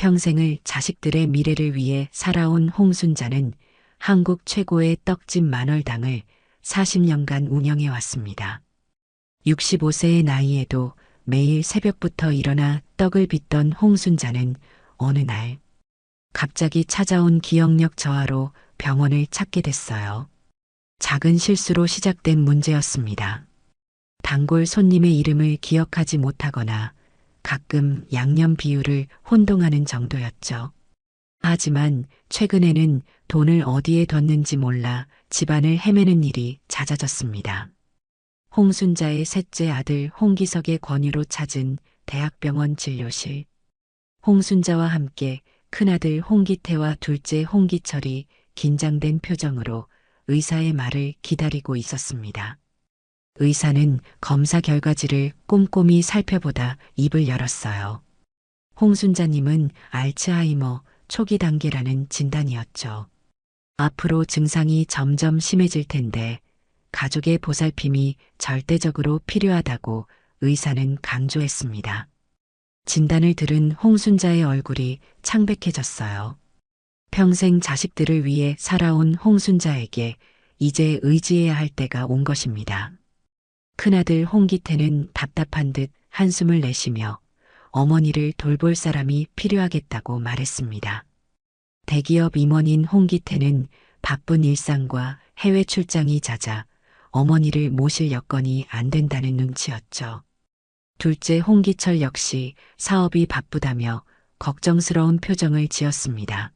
평생을 자식들의 미래를 위해 살아온 홍순자는 한국 최고의 떡집 만월당을 40년간 운영해 왔습니다. 65세의 나이에도 매일 새벽부터 일어나 떡을 빚던 홍순자는 어느 날 갑자기 찾아온 기억력 저하로 병원을 찾게 됐어요. 작은 실수로 시작된 문제였습니다. 단골 손님의 이름을 기억하지 못하거나 가끔 양념 비율을 혼동하는 정도였죠. 하지만 최근에는 돈을 어디에 뒀는지 몰라 집안을 헤매는 일이 잦아졌습니다. 홍순자의 셋째 아들 홍기석의 권유로 찾은 대학병원 진료실. 홍순자와 함께 큰아들 홍기태와 둘째 홍기철이 긴장된 표정으로 의사의 말을 기다리고 있었습니다. 의사는 검사 결과지를 꼼꼼히 살펴보다 입을 열었어요. 홍순자님은 알츠하이머 초기 단계라는 진단이었죠. 앞으로 증상이 점점 심해질 텐데 가족의 보살핌이 절대적으로 필요하다고 의사는 강조했습니다. 진단을 들은 홍순자의 얼굴이 창백해졌어요. 평생 자식들을 위해 살아온 홍순자에게 이제 의지해야 할 때가 온 것입니다. 큰아들 홍기태는 답답한 듯 한숨을 내쉬며 어머니를 돌볼 사람이 필요하겠다고 말했습니다. 대기업 임원인 홍기태는 바쁜 일상과 해외 출장이 잦아 어머니를 모실 여건이 안 된다는 눈치였죠. 둘째 홍기철 역시 사업이 바쁘다며 걱정스러운 표정을 지었습니다.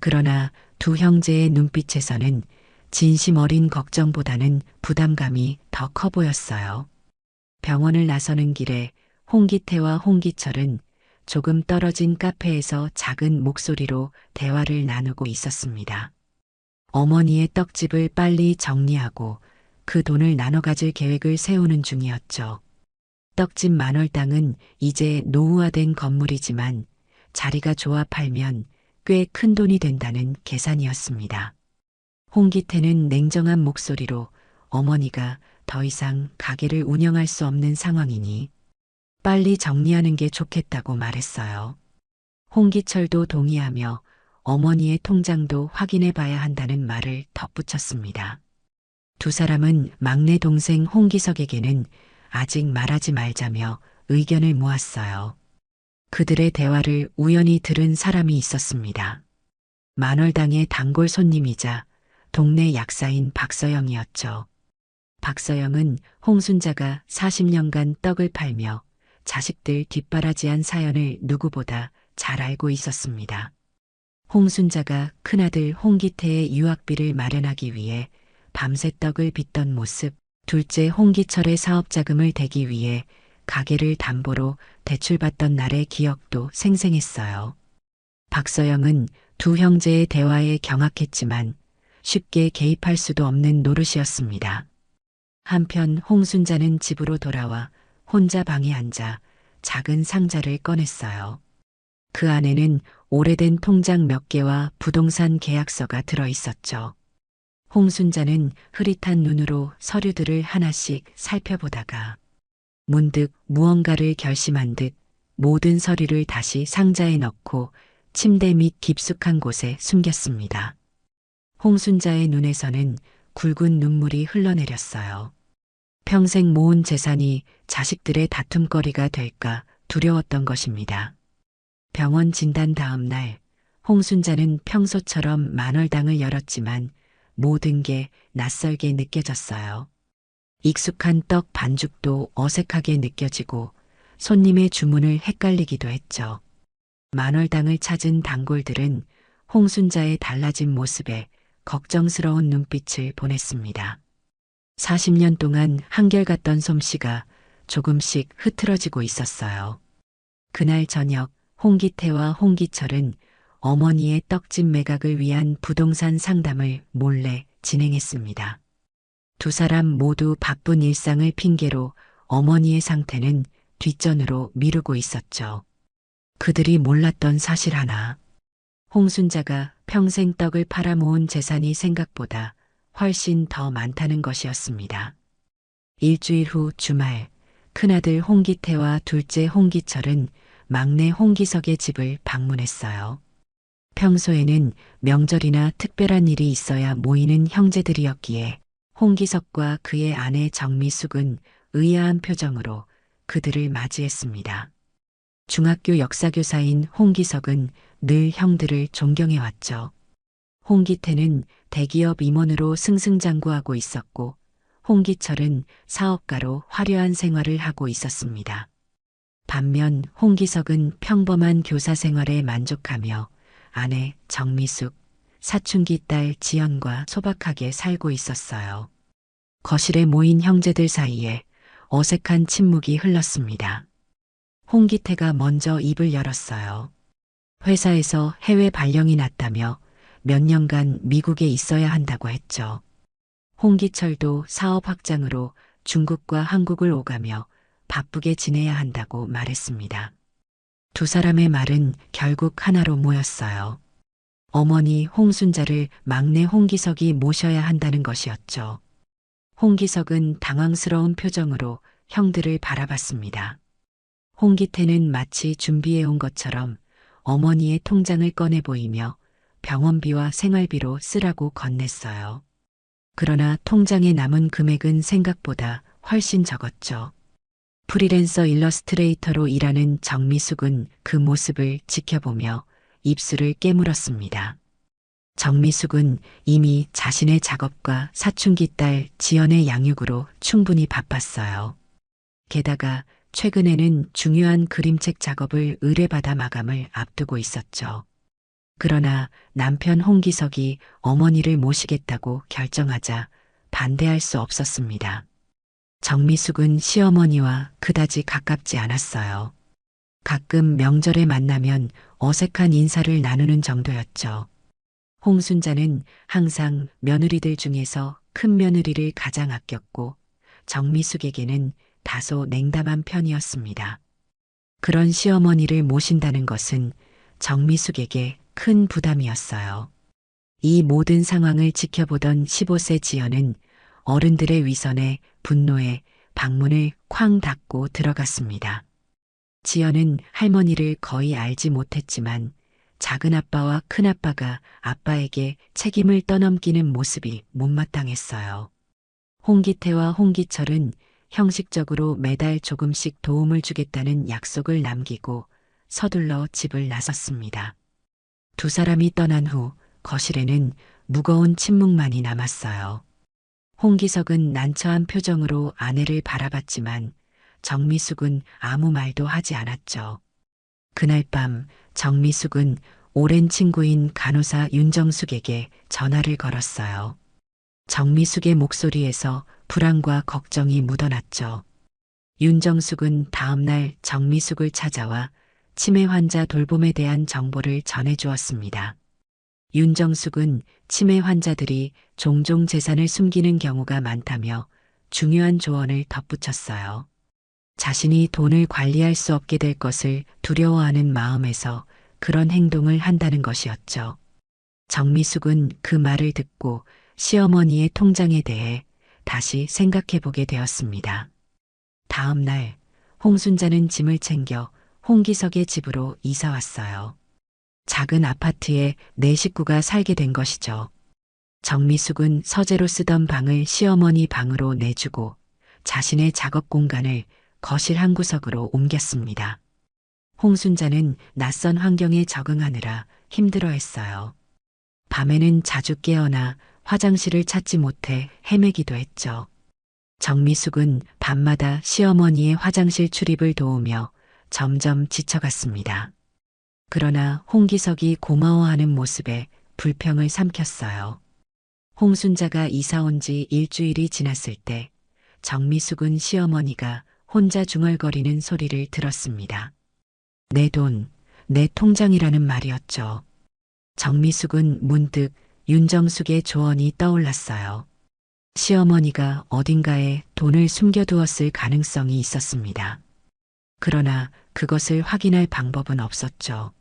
그러나 두 형제의 눈빛에서는 진심 어린 걱정보다는 부담감이 더 커 보였어요. 병원을 나서는 길에 홍기태와 홍기철은 조금 떨어진 카페에서 작은 목소리로 대화를 나누고 있었습니다. 어머니의 떡집을 빨리 정리하고 그 돈을 나눠 가질 계획을 세우는 중이었죠. 떡집 만월당은 이제 노후화된 건물이지만 자리가 좋아 팔면 꽤 큰 돈이 된다는 계산이었습니다. 홍기태는 냉정한 목소리로 어머니가 더 이상 가게를 운영할 수 없는 상황이니 빨리 정리하는 게 좋겠다고 말했어요. 홍기철도 동의하며 어머니의 통장도 확인해 봐야 한다는 말을 덧붙였습니다. 두 사람은 막내 동생 홍기석에게는 아직 말하지 말자며 의견을 모았어요. 그들의 대화를 우연히 들은 사람이 있었습니다. 만월당의 단골 손님이자 동네 약사인 박서영이었죠. 박서영은 홍순자가 40년간 떡을 팔며 자식들 뒷바라지한 사연을 누구보다 잘 알고 있었습니다. 홍순자가 큰아들 홍기태의 유학비를 마련하기 위해 밤새 떡을 빚던 모습, 둘째 홍기철의 사업 자금을 대기 위해 가게를 담보로 대출받던 날의 기억도 생생했어요. 박서영은 두 형제의 대화에 경악했지만 쉽게 개입할 수도 없는 노릇이었습니다. 한편 홍순자는 집으로 돌아와 혼자 방에 앉아 작은 상자를 꺼냈어요. 그 안에는 오래된 통장 몇 개와 부동산 계약서가 들어 있었죠. 홍순자는 흐릿한 눈으로 서류들을 하나씩 살펴보다가 문득 무언가를 결심한 듯 모든 서류를 다시 상자에 넣고 침대 밑 깊숙한 곳에 숨겼습니다. 홍순자의 눈에서는 굵은 눈물이 흘러내렸어요. 평생 모은 재산이 자식들의 다툼거리가 될까 두려웠던 것입니다. 병원 진단 다음 날 홍순자는 평소처럼 만월당을 열었지만 모든 게 낯설게 느껴졌어요. 익숙한 떡 반죽도 어색하게 느껴지고 손님의 주문을 헷갈리기도 했죠. 만월당을 찾은 단골들은 홍순자의 달라진 모습에 걱정스러운 눈빛을 보냈습니다. 40년 동안 한결같던 솜씨가 조금씩 흐트러지고 있었어요. 그날 저녁 홍기태와 홍기철은 어머니의 떡집 매각을 위한 부동산 상담을 몰래 진행했습니다. 두 사람 모두 바쁜 일상을 핑계로 어머니의 상태는 뒷전으로 미루고 있었죠. 그들이 몰랐던 사실 하나. 홍순자가 평생 떡을 팔아 모은 재산이 생각보다 훨씬 더 많다는 것이었습니다. 일주일 후 주말, 큰아들 홍기태와 둘째 홍기철은 막내 홍기석의 집을 방문했어요. 평소에는 명절이나 특별한 일이 있어야 모이는 형제들이었기에 홍기석과 그의 아내 정미숙은 의아한 표정으로 그들을 맞이했습니다. 중학교 역사교사인 홍기석은 늘 형들을 존경해왔죠. 홍기태는 대기업 임원으로 승승장구하고 있었고 홍기철은 사업가로 화려한 생활을 하고 있었습니다. 반면 홍기석은 평범한 교사 생활에 만족하며 아내 정미숙, 사춘기 딸 지연과 소박하게 살고 있었어요. 거실에 모인 형제들 사이에 어색한 침묵이 흘렀습니다. 홍기태가 먼저 입을 열었어요. 회사에서 해외 발령이 났다며 몇 년간 미국에 있어야 한다고 했죠. 홍기철도 사업 확장으로 중국과 한국을 오가며 바쁘게 지내야 한다고 말했습니다. 두 사람의 말은 결국 하나로 모였어요. 어머니 홍순자를 막내 홍기석이 모셔야 한다는 것이었죠. 홍기석은 당황스러운 표정으로 형들을 바라봤습니다. 홍기태는 마치 준비해온 것처럼 어머니의 통장을 꺼내 보이며 병원비와 생활비로 쓰라고 건넸어요. 그러나 통장에 남은 금액은 생각보다 훨씬 적었죠. 프리랜서 일러스트레이터로 일하는 정미숙은 그 모습을 지켜보며 입술을 깨물었습니다. 정미숙은 이미 자신의 작업과 사춘기 딸 지연의 양육으로 충분히 바빴어요. 게다가 최근에는 중요한 그림책 작업을 의뢰받아 마감을 앞두고 있었죠. 그러나 남편 홍기석이 어머니를 모시겠다고 결정하자 반대할 수 없었습니다. 정미숙은 시어머니와 그다지 가깝지 않았어요. 가끔 명절에 만나면 어색한 인사를 나누는 정도였죠. 홍순자는 항상 며느리들 중에서 큰 며느리를 가장 아꼈고 정미숙에게는 다소 냉담한 편이었습니다. 그런 시어머니를 모신다는 것은 정미숙에게 큰 부담이었어요. 이 모든 상황을 지켜보던 15세 지연은 어른들의 위선에 분노해 방문을 쾅 닫고 들어갔습니다. 지연은 할머니를 거의 알지 못했지만 작은 아빠와 큰 아빠가 아빠에게 책임을 떠넘기는 모습이 못마땅했어요. 홍기태와 홍기철은 형식적으로 매달 조금씩 도움을 주겠다는 약속을 남기고 서둘러 집을 나섰습니다. 두 사람이 떠난 후 거실에는 무거운 침묵만이 남았어요. 홍기석은 난처한 표정으로 아내를 바라봤지만 정미숙은 아무 말도 하지 않았죠. 그날 밤 정미숙은 오랜 친구인 간호사 윤정숙에게 전화를 걸었어요. 정미숙의 목소리에서 불안과 걱정이 묻어났죠. 윤정숙은 다음날 정미숙을 찾아와 치매 환자 돌봄에 대한 정보를 전해주었습니다. 윤정숙은 치매 환자들이 종종 재산을 숨기는 경우가 많다며 중요한 조언을 덧붙였어요. 자신이 돈을 관리할 수 없게 될 것을 두려워하는 마음에서 그런 행동을 한다는 것이었죠. 정미숙은 그 말을 듣고 시어머니의 통장에 대해 다시 생각해 보게 되었습니다. 다음 날 홍순자는 짐을 챙겨 홍기석의 집으로 이사 왔어요. 작은 아파트에 네 식구가 살게 된 것이죠. 정미숙은 서재로 쓰던 방을 시어머니 방으로 내주고 자신의 작업 공간을 거실 한 구석으로 옮겼습니다. 홍순자는 낯선 환경에 적응하느라 힘들어했어요. 밤에는 자주 깨어나 화장실을 찾지 못해 헤매기도 했죠. 정미숙은 밤마다 시어머니의 화장실 출입을 도우며 점점 지쳐갔습니다. 그러나 홍기석이 고마워하는 모습에 불평을 삼켰어요. 홍순자가 이사 온 지 일주일이 지났을 때 정미숙은 시어머니가 혼자 중얼거리는 소리를 들었습니다. 내 돈, 내 통장이라는 말이었죠. 정미숙은 문득 윤정숙의 조언이 떠올랐어요. 시어머니가 어딘가에 돈을 숨겨두었을 가능성이 있었습니다. 그러나 그것을 확인할 방법은 없었죠.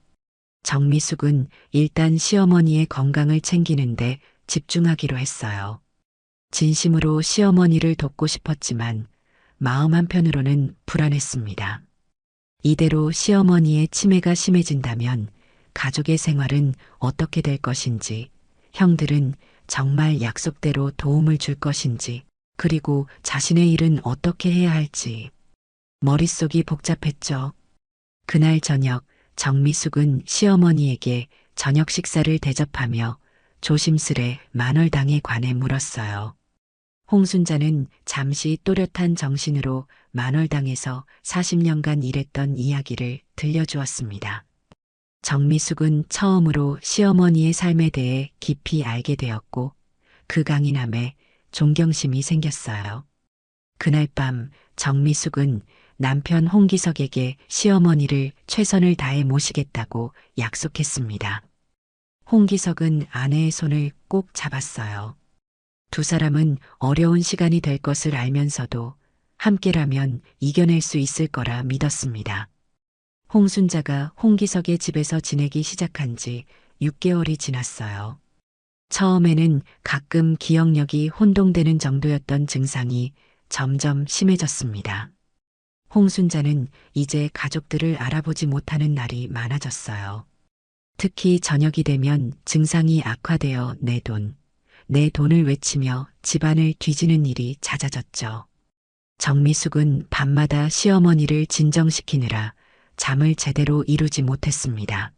정미숙은 일단 시어머니의 건강을 챙기는데 집중하기로 했어요. 진심으로 시어머니를 돕고 싶었지만 마음 한편으로는 불안했습니다. 이대로 시어머니의 치매가 심해진다면 가족의 생활은 어떻게 될 것인지, 형들은 정말 약속대로 도움을 줄 것인지, 그리고 자신의 일은 어떻게 해야 할지. 머릿속이 복잡했죠. 그날 저녁 정미숙은 시어머니에게 저녁 식사를 대접하며 조심스레 만월당에 관해 물었어요. 홍순자는 잠시 또렷한 정신으로 만월당에서 40년간 일했던 이야기를 들려주었습니다. 정미숙은 처음으로 시어머니의 삶에 대해 깊이 알게 되었고 그 강인함에 존경심이 생겼어요. 그날 밤 정미숙은 남편 홍기석에게 시어머니를 최선을 다해 모시겠다고 약속했습니다. 홍기석은 아내의 손을 꼭 잡았어요. 두 사람은 어려운 시간이 될 것을 알면서도 함께라면 이겨낼 수 있을 거라 믿었습니다. 홍순자가 홍기석의 집에서 지내기 시작한 지 6개월이 지났어요. 처음에는 가끔 기억력이 혼동되는 정도였던 증상이 점점 심해졌습니다. 홍순자는 이제 가족들을 알아보지 못하는 날이 많아졌어요. 특히 저녁이 되면 증상이 악화되어 내 돈을 외치며 집안을 뒤지는 일이 잦아졌죠. 정미숙은 밤마다 시어머니를 진정시키느라 잠을 제대로 이루지 못했습니다.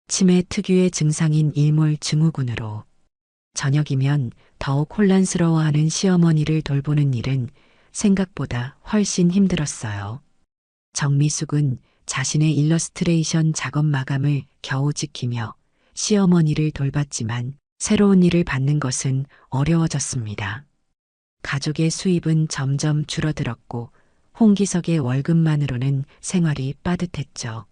치매 특유의 증상인 일몰 증후군으로 저녁이면 더욱 혼란스러워하는 시어머니를 돌보는 일은 생각보다 훨씬 힘들었어요. 정미숙은 자신의 일러스트레이션 작업 마감을 겨우 지키며 시어머니를 돌봤지만 새로운 일을 받는 것은 어려워졌습니다. 가족의 수입은 점점 줄어들었고 홍기석의 월급만으로는 생활이 빠듯했죠.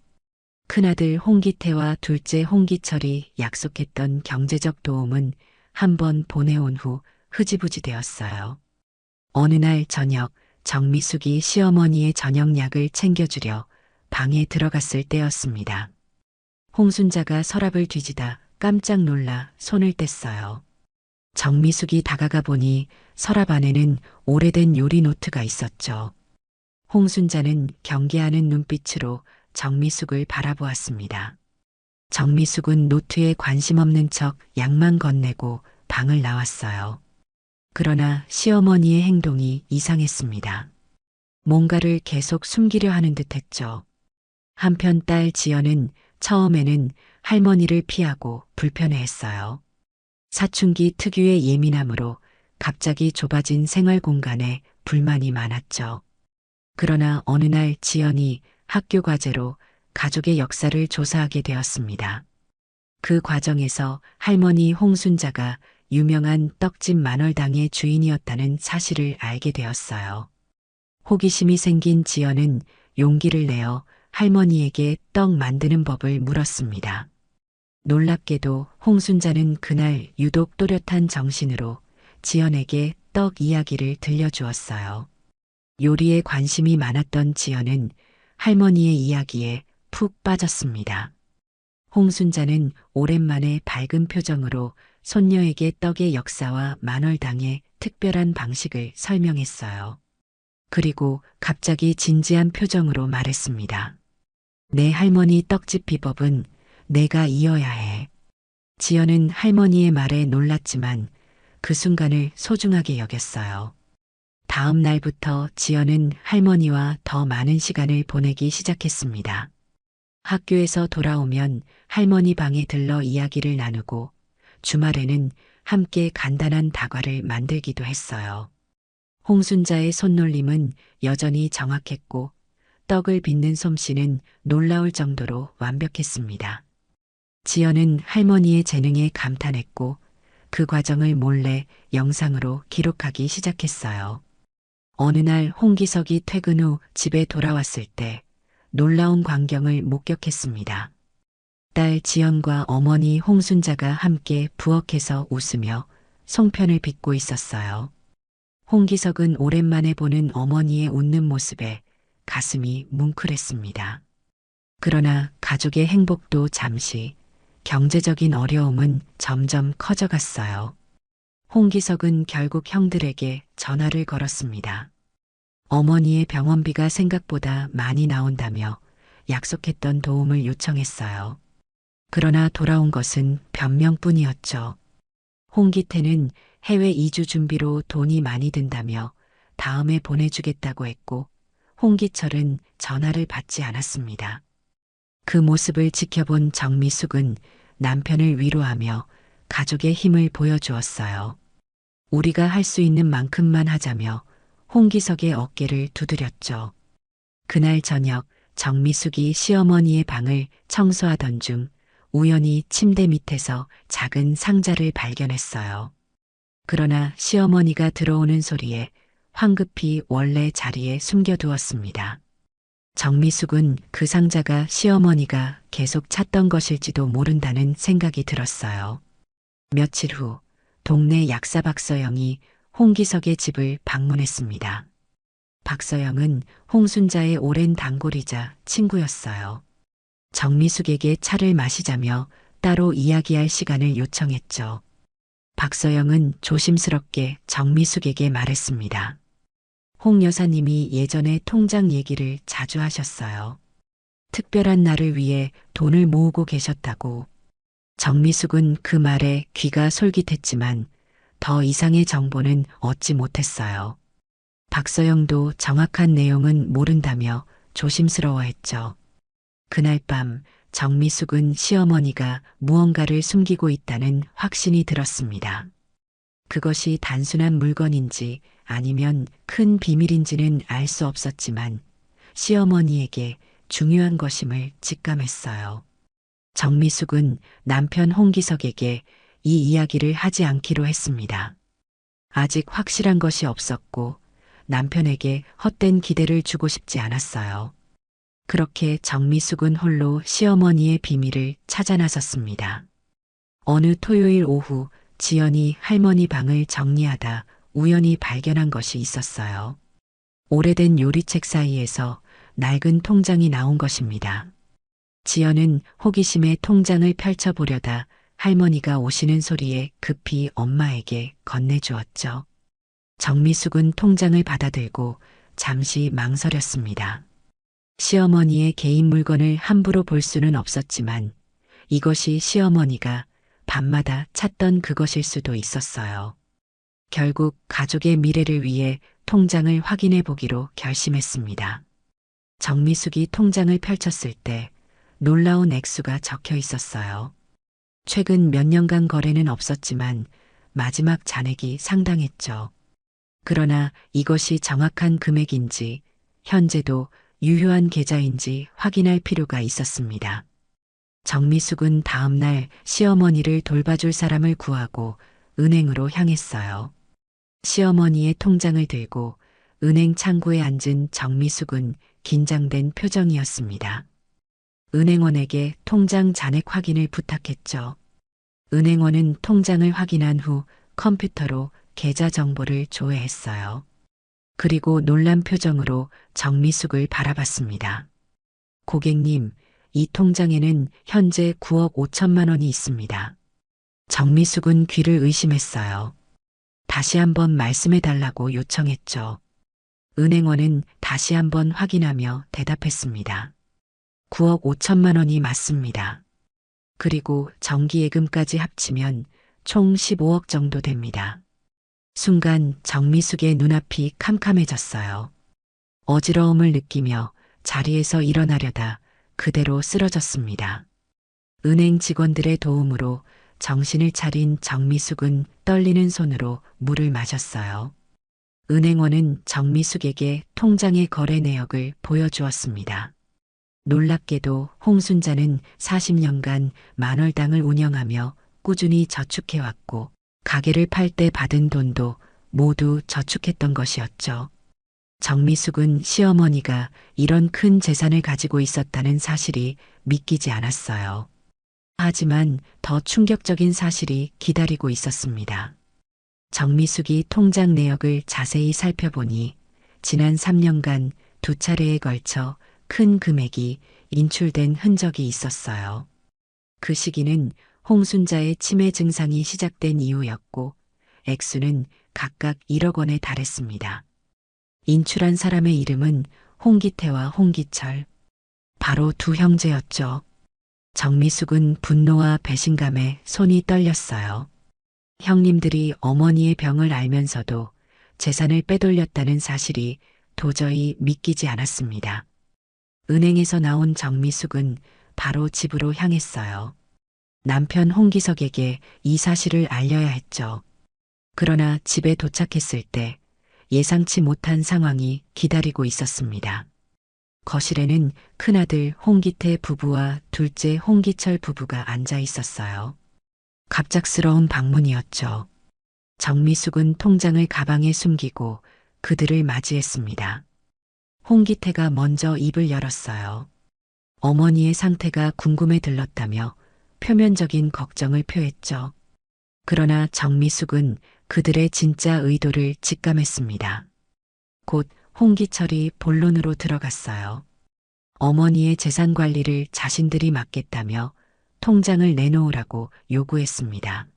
큰아들 홍기태와 둘째 홍기철이 약속했던 경제적 도움은 한 번 보내온 후 흐지부지 되었어요. 어느 날 저녁 정미숙이 시어머니의 저녁약을 챙겨주려 방에 들어갔을 때였습니다. 홍순자가 서랍을 뒤지다 깜짝 놀라 손을 뗐어요. 정미숙이 다가가 보니 서랍 안에는 오래된 요리 노트가 있었죠. 홍순자는 경계하는 눈빛으로 정미숙을 바라보았습니다. 정미숙은 노트에 관심 없는 척 약만 건네고 방을 나왔어요. 그러나 시어머니의 행동이 이상했습니다. 뭔가를 계속 숨기려 하는 듯 했죠. 한편 딸 지연은 처음에는 할머니를 피하고 불편해했어요. 사춘기 특유의 예민함으로 갑자기 좁아진 생활 공간에 불만이 많았죠. 그러나 어느 날 지연이 학교 과제로 가족의 역사를 조사하게 되었습니다. 그 과정에서 할머니 홍순자가 유명한 떡집 만월당의 주인이었다는 사실을 알게 되었어요. 호기심이 생긴 지연은 용기를 내어 할머니에게 떡 만드는 법을 물었습니다. 놀랍게도 홍순자는 그날 유독 또렷한 정신으로 지연에게 떡 이야기를 들려주었어요. 요리에 관심이 많았던 지연은 할머니의 이야기에 푹 빠졌습니다. 홍순자는 오랜만에 밝은 표정으로 손녀에게 떡의 역사와 만월당의 특별한 방식을 설명했어요. 그리고 갑자기 진지한 표정으로 말했습니다. 내 할머니 떡집 비법은 내가 이어야 해. 지연은 할머니의 말에 놀랐지만 그 순간을 소중하게 여겼어요. 다음 날부터 지연은 할머니와 더 많은 시간을 보내기 시작했습니다. 학교에서 돌아오면 할머니 방에 들러 이야기를 나누고 주말에는 함께 간단한 다과를 만들기도 했어요. 홍순자의 손놀림은 여전히 정확했고 떡을 빚는 솜씨는 놀라울 정도로 완벽했습니다. 지연은 할머니의 재능에 감탄했고 그 과정을 몰래 영상으로 기록하기 시작했어요. 어느 날 홍기석이 퇴근 후 집에 돌아왔을 때 놀라운 광경을 목격했습니다. 딸 지연과 어머니 홍순자가 함께 부엌에서 웃으며 송편을 빚고 있었어요. 홍기석은 오랜만에 보는 어머니의 웃는 모습에 가슴이 뭉클했습니다. 그러나 가족의 행복도 잠시, 경제적인 어려움은 점점 커져갔어요. 홍기석은 결국 형들에게 전화를 걸었습니다. 어머니의 병원비가 생각보다 많이 나온다며 약속했던 도움을 요청했어요. 그러나 돌아온 것은 변명뿐이었죠. 홍기태는 해외 이주 준비로 돈이 많이 든다며 다음에 보내주겠다고 했고 홍기철은 전화를 받지 않았습니다. 그 모습을 지켜본 정미숙은 남편을 위로하며 가족의 힘을 보여주었어요. 우리가 할 수 있는 만큼만 하자며 홍기석의 어깨를 두드렸죠. 그날 저녁 정미숙이 시어머니의 방을 청소하던 중 우연히 침대 밑에서 작은 상자를 발견했어요. 그러나 시어머니가 들어오는 소리에 황급히 원래 자리에 숨겨두었습니다. 정미숙은 그 상자가 시어머니가 계속 찾던 것일지도 모른다는 생각이 들었어요. 며칠 후 동네 약사 박서영이 홍기석의 집을 방문했습니다. 박서영은 홍순자의 오랜 단골이자 친구였어요. 정미숙에게 차를 마시자며 따로 이야기할 시간을 요청했죠. 박서영은 조심스럽게 정미숙에게 말했습니다. 홍 여사님이 예전에 통장 얘기를 자주 하셨어요. 특별한 날을 위해 돈을 모으고 계셨다고. 정미숙은 그 말에 귀가 솔깃했지만 더 이상의 정보는 얻지 못했어요. 박서영도 정확한 내용은 모른다며 조심스러워했죠. 그날 밤 정미숙은 시어머니가 무언가를 숨기고 있다는 확신이 들었습니다. 그것이 단순한 물건인지 아니면 큰 비밀인지는 알 수 없었지만 시어머니에게 중요한 것임을 직감했어요. 정미숙은 남편 홍기석에게 이 이야기를 하지 않기로 했습니다. 아직 확실한 것이 없었고 남편에게 헛된 기대를 주고 싶지 않았어요. 그렇게 정미숙은 홀로 시어머니의 비밀을 찾아 나섰습니다. 어느 토요일 오후 지연이 할머니 방을 정리하다 우연히 발견한 것이 있었어요. 오래된 요리책 사이에서 낡은 통장이 나온 것입니다. 지연은 호기심에 통장을 펼쳐보려다 할머니가 오시는 소리에 급히 엄마에게 건네주었죠. 정미숙은 통장을 받아들고 잠시 망설였습니다. 시어머니의 개인 물건을 함부로 볼 수는 없었지만 이것이 시어머니가 밤마다 찾던 그것일 수도 있었어요. 결국 가족의 미래를 위해 통장을 확인해 보기로 결심했습니다. 정미숙이 통장을 펼쳤을 때 놀라운 액수가 적혀 있었어요. 최근 몇 년간 거래는 없었지만 마지막 잔액이 상당했죠. 그러나 이것이 정확한 금액인지 현재도 유효한 계좌인지 확인할 필요가 있었습니다. 정미숙은 다음 날 시어머니를 돌봐줄 사람을 구하고 은행으로 향했어요. 시어머니의 통장을 들고 은행 창구에 앉은 정미숙은 긴장된 표정이었습니다. 은행원에게 통장 잔액 확인을 부탁했죠. 은행원은 통장을 확인한 후 컴퓨터로 계좌 정보를 조회했어요. 그리고 놀란 표정으로 정미숙을 바라봤습니다. 고객님, 이 통장에는 현재 9억 5천만 원이 있습니다. 정미숙은 귀를 의심했어요. 다시 한번 말씀해 달라고 요청했죠. 은행원은 다시 한번 확인하며 대답했습니다. 9억 5천만 원이 맞습니다. 그리고 정기예금까지 합치면 총 15억 정도 됩니다. 순간 정미숙의 눈앞이 캄캄해졌어요. 어지러움을 느끼며 자리에서 일어나려다 그대로 쓰러졌습니다. 은행 직원들의 도움으로 정신을 차린 정미숙은 떨리는 손으로 물을 마셨어요. 은행원은 정미숙에게 통장의 거래 내역을 보여주었습니다. 놀랍게도 홍순자는 40년간 만월당을 운영하며 꾸준히 저축해왔고 가게를 팔 때 받은 돈도 모두 저축했던 것이었죠. 정미숙은 시어머니가 이런 큰 재산을 가지고 있었다는 사실이 믿기지 않았어요. 하지만 더 충격적인 사실이 기다리고 있었습니다. 정미숙이 통장 내역을 자세히 살펴보니 지난 3년간 2차례에 걸쳐 큰 금액이 인출된 흔적이 있었어요. 그 시기는 홍순자의 치매 증상이 시작된 이후였고 액수는 각각 1억 원에 달했습니다. 인출한 사람의 이름은 홍기태와 홍기철. 바로 두 형제였죠. 정미숙은 분노와 배신감에 손이 떨렸어요. 형님들이 어머니의 병을 알면서도 재산을 빼돌렸다는 사실이 도저히 믿기지 않았습니다. 은행에서 나온 정미숙은 바로 집으로 향했어요. 남편 홍기석에게 이 사실을 알려야 했죠. 그러나 집에 도착했을 때 예상치 못한 상황이 기다리고 있었습니다. 거실에는 큰아들 홍기태 부부와 둘째 홍기철 부부가 앉아 있었어요. 갑작스러운 방문이었죠. 정미숙은 통장을 가방에 숨기고 그들을 맞이했습니다. 홍기태가 먼저 입을 열었어요. 어머니의 상태가 궁금해 들렀다며 표면적인 걱정을 표했죠. 그러나 정미숙은 그들의 진짜 의도를 직감했습니다. 곧 홍기철이 본론으로 들어갔어요. 어머니의 재산 관리를 자신들이 맡겠다며 통장을 내놓으라고 요구했습니다.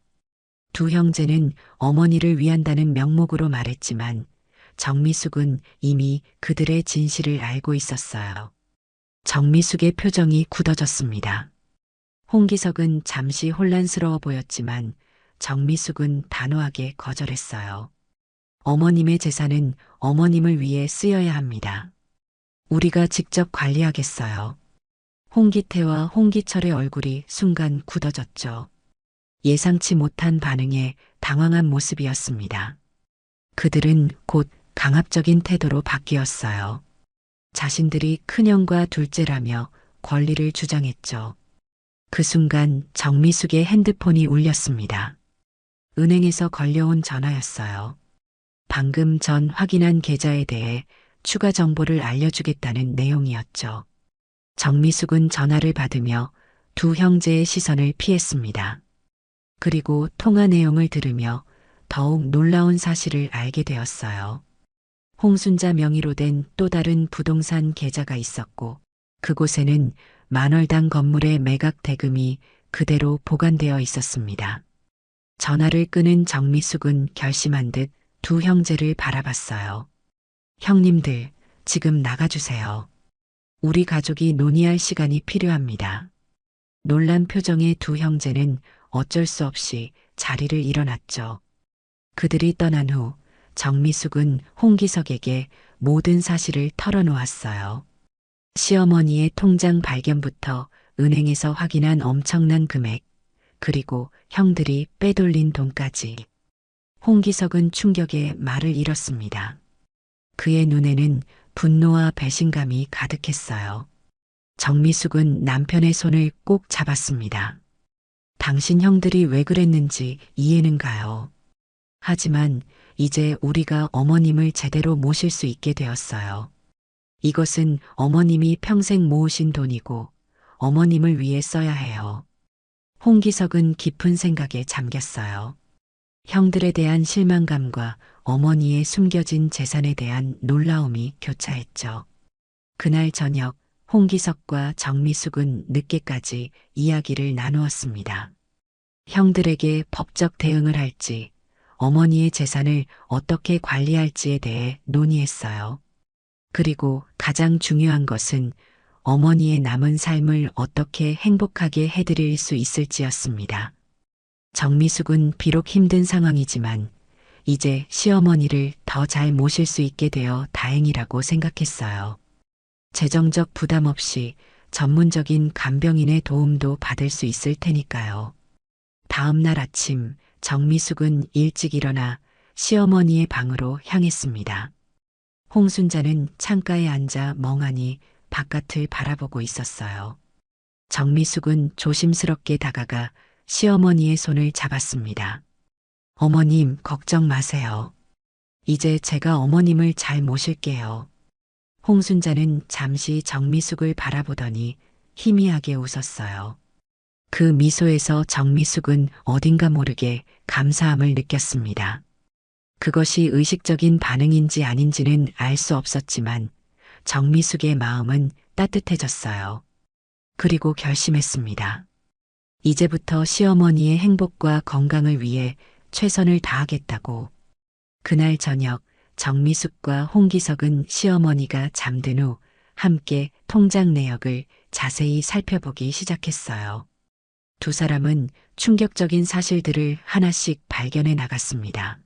두 형제는 어머니를 위한다는 명목으로 말했지만 정미숙은 이미 그들의 진실을 알고 있었어요. 정미숙의 표정이 굳어졌습니다. 홍기석은 잠시 혼란스러워 보였지만 정미숙은 단호하게 거절했어요. 어머님의 재산은 어머님을 위해 쓰여야 합니다. 우리가 직접 관리하겠어요. 홍기태와 홍기철의 얼굴이 순간 굳어졌죠. 예상치 못한 반응에 당황한 모습이었습니다. 그들은 곧 강압적인 태도로 바뀌었어요. 자신들이 큰형과 둘째라며 권리를 주장했죠. 그 순간 정미숙의 핸드폰이 울렸습니다. 은행에서 걸려온 전화였어요. 방금 전 확인한 계좌에 대해 추가 정보를 알려주겠다는 내용이었죠. 정미숙은 전화를 받으며 두 형제의 시선을 피했습니다. 그리고 통화 내용을 들으며 더욱 놀라운 사실을 알게 되었어요. 홍순자 명의로 된 또 다른 부동산 계좌가 있었고 그곳에는 만월당 건물의 매각 대금이 그대로 보관되어 있었습니다. 전화를 끊은 정미숙은 결심한 듯 두 형제를 바라봤어요. 형님들, 지금 나가주세요. 우리 가족이 논의할 시간이 필요합니다. 놀란 표정의 두 형제는 어쩔 수 없이 자리를 일어났죠. 그들이 떠난 후 정미숙은 홍기석에게 모든 사실을 털어놓았어요. 시어머니의 통장 발견부터 은행에서 확인한 엄청난 금액, 그리고 형들이 빼돌린 돈까지. 홍기석은 충격에 말을 잃었습니다. 그의 눈에는 분노와 배신감이 가득했어요. 정미숙은 남편의 손을 꼭 잡았습니다. 당신 형들이 왜 그랬는지 이해는 가요. 하지만 이제 우리가 어머님을 제대로 모실 수 있게 되었어요. 이것은 어머님이 평생 모으신 돈이고 어머님을 위해 써야 해요. 홍기석은 깊은 생각에 잠겼어요. 형들에 대한 실망감과 어머니의 숨겨진 재산에 대한 놀라움이 교차했죠. 그날 저녁 홍기석과 정미숙은 늦게까지 이야기를 나누었습니다. 형들에게 법적 대응을 할지, 어머니의 재산을 어떻게 관리할지에 대해 논의했어요. 그리고 가장 중요한 것은 어머니의 남은 삶을 어떻게 행복하게 해드릴 수 있을지였습니다. 정미숙은 비록 힘든 상황이지만 이제 시어머니를 더 잘 모실 수 있게 되어 다행이라고 생각했어요. 재정적 부담 없이 전문적인 간병인의 도움도 받을 수 있을 테니까요. 다음 날 아침 정미숙은 일찍 일어나 시어머니의 방으로 향했습니다. 홍순자는 창가에 앉아 멍하니 바깥을 바라보고 있었어요. 정미숙은 조심스럽게 다가가 시어머니의 손을 잡았습니다. 어머님, 걱정 마세요. 이제 제가 어머님을 잘 모실게요. 홍순자는 잠시 정미숙을 바라보더니 희미하게 웃었어요. 그 미소에서 정미숙은 어딘가 모르게 감사함을 느꼈습니다. 그것이 의식적인 반응인지 아닌지는 알 수 없었지만 정미숙의 마음은 따뜻해졌어요. 그리고 결심했습니다. 이제부터 시어머니의 행복과 건강을 위해 최선을 다하겠다고. 그날 저녁 정미숙과 홍기석은 시어머니가 잠든 후 함께 통장 내역을 자세히 살펴보기 시작했어요. 두 사람은 충격적인 사실들을 하나씩 발견해 나갔습니다.